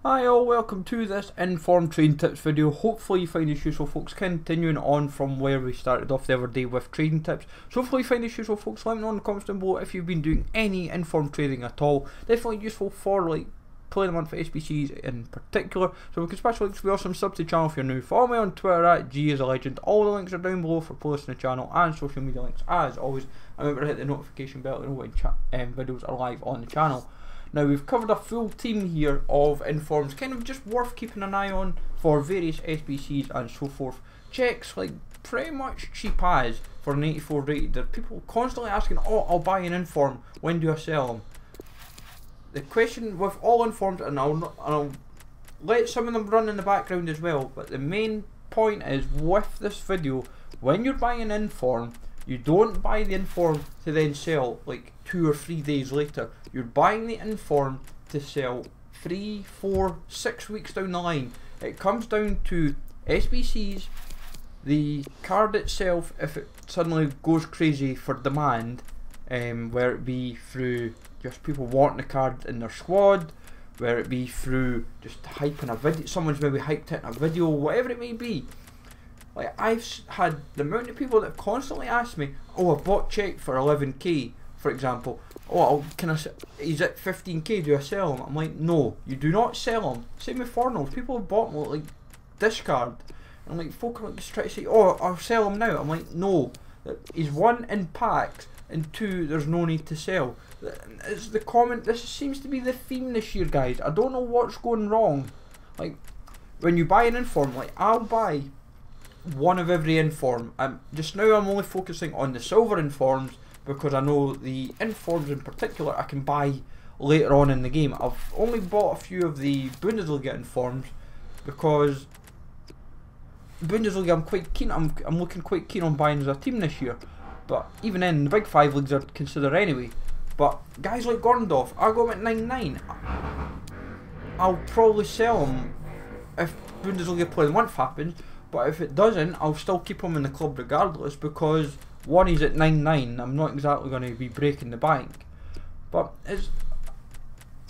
Hi all, welcome to this informed trading tips video. Hopefully you find this useful, folks. Continuing on from where we started off the other day with trading tips. So hopefully you find this useful, folks. Let me know in the comments down below if you've been doing any informed trading at all. Definitely useful for like play of the month for SBCs in particular. So we can special links for awesome, sub to the channel if you're new. Follow me on Twitter at G is a legend. All the links are down below for playlists in the channel and social media links as always. And remember to hit the notification bell to know when videos are live on the channel. Now we've covered a full team here of informs, kind of just worth keeping an eye on for various SBCs and so forth. Checks like pretty much cheap as for an 84 rated. There are people constantly asking, oh, I'll buy an inform, when do I sell them? The question with all informs, and I'll let some of them run in the background as well, but the main point is with this video, when you're buying an inform, you don't buy the inform to then sell like 2 or 3 days later. You're buying the inform to sell 3, 4, 6 weeks down the line. It comes down to SBCs, the card itself, if it suddenly goes crazy for demand, where it be through just people wanting the card in their squad, where it be through just hyping a video, someone's maybe hyped it in a video, whatever it may be. Like I've had the amount of people that have constantly asked me, oh, I bought check for 11k, for example. Oh, he's at 15k, do I sell him? I'm like, no, you do not sell him. Same with Fornals, people have bought them like discard. And like folk are like just trying to say, oh, I'll sell him now. I'm like, no, he's 1 in packs and 2 there's no need to sell. It's the comment. This seems to be the theme this year, guys. I don't know what's going wrong. Like when you buy an inform, like I'll buy 1 of every inform. Just now I'm only focusing on the silver informs because I know the informs in particular I can buy later on in the game. I've only bought a few of the Bundesliga informs because Bundesliga I'm quite keen. I'm looking quite keen on buying as a team this year. But even then, the big 5 leagues are considered anyway. But guys like Gorndorf, I got him at 9.9. I'll probably sell him if Bundesliga Player of the Month happens. But if it doesn't, I'll still keep him in the club regardless because 1, he's at 9.9. I'm not exactly going to be breaking the bank. But it's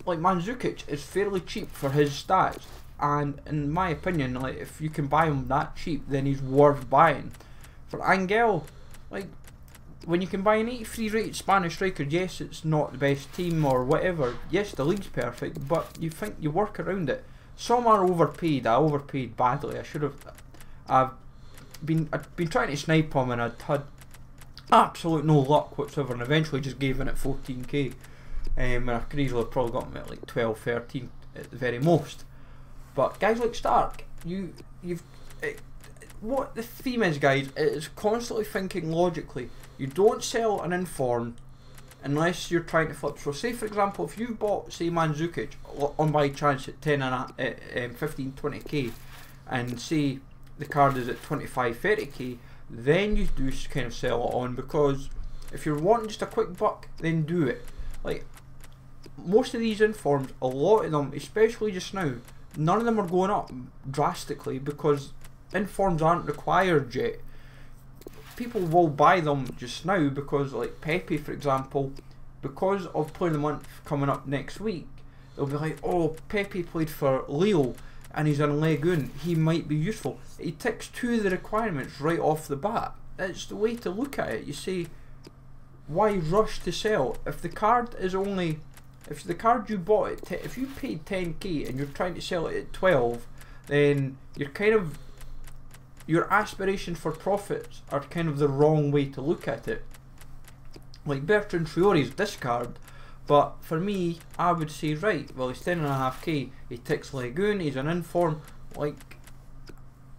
like Mandzukic is fairly cheap for his stats, and in my opinion, like if you can buy him that cheap, then he's worth buying. For Angel, like when you can buy an 83 rated Spanish striker, yes, it's not the best team or whatever. Yes, the league's perfect, but you think you work around it. Some are overpaid. I overpaid badly. I should have. I've been trying to snipe him and I'd had absolute no luck whatsoever, and eventually just gave in at 14k. And I could easily have probably got him at like 12, 13 at the very most. But guys like Stark, what the theme is, guys, it is constantly thinking logically. You don't sell an inform unless you're trying to flip. So say for example, if you bought say Mandzukic on by chance at 15, 20k, and say the card is at 25, 30k, then you do kind of sell it on, because if you're wanting just a quick buck, then do it. Like most of these informs, a lot of them, especially just now, none of them are going up drastically because informs aren't required yet. People will buy them just now because, like Pepe for example, because of Player of the Month coming up next week, they'll be like, oh, Pepe played for Leo and he's in Legun, he might be useful. He ticks 2 of the requirements right off the bat. It's the way to look at it. You say, why rush to sell? If the card is only, if the card you bought if you paid 10k and you're trying to sell it at 12, then you're kind of, your aspirations for profits are kind of the wrong way to look at it. Like Bertrand Traore's discard, but for me, I would say, right, well, he's 10.5k, he ticks Legun, he's an inform, like,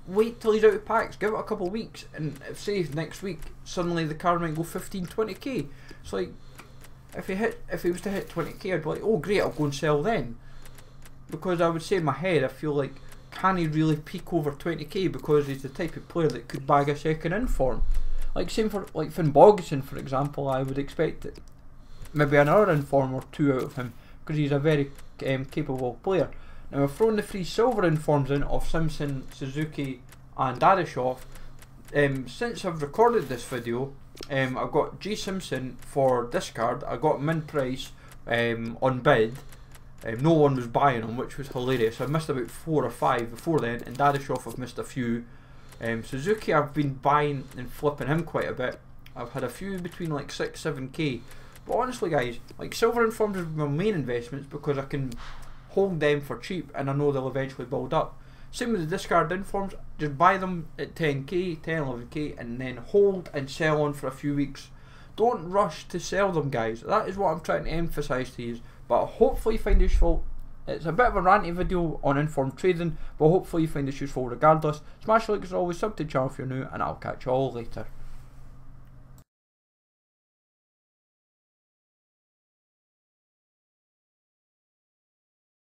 wait till he's out of packs, give it a couple of weeks, and if say next week, suddenly the card might go 15, 20k. It's like, if he was to hit 20k, I'd be like, oh great, I'll go and sell then. Because I would say in my head, I feel like, can he really peak over 20k because he's the type of player that could bag a second inform? Like same for like Finn Bogason for example, I would expect it. Maybe another inform or 2 out of him because he's a very capable player. Now I've thrown the 3 silver informs in of Simpson, Suzuki and Dadashov. Since I've recorded this video, I've got G Simpson for discard. I got min price on bid, no one was buying them, which was hilarious. I missed about 4 or 5 before then, and Dadashoff I've missed a few. Suzuki I've been buying and flipping him quite a bit. I've had a few between like 6-7k. But honestly guys, like silver informs are my main investments because I can hold them for cheap and I know they'll eventually build up. Same with the discard informs, just buy them at 10k, 10, 11k and then hold and sell on for a few weeks. Don't rush to sell them guys, that is what I'm trying to emphasise to you. But hopefully you find it useful. It's a bit of a ranty video on informed trading, but hopefully you find this useful regardless. Smash the like as always, sub to the channel if you're new, and I'll catch you all later.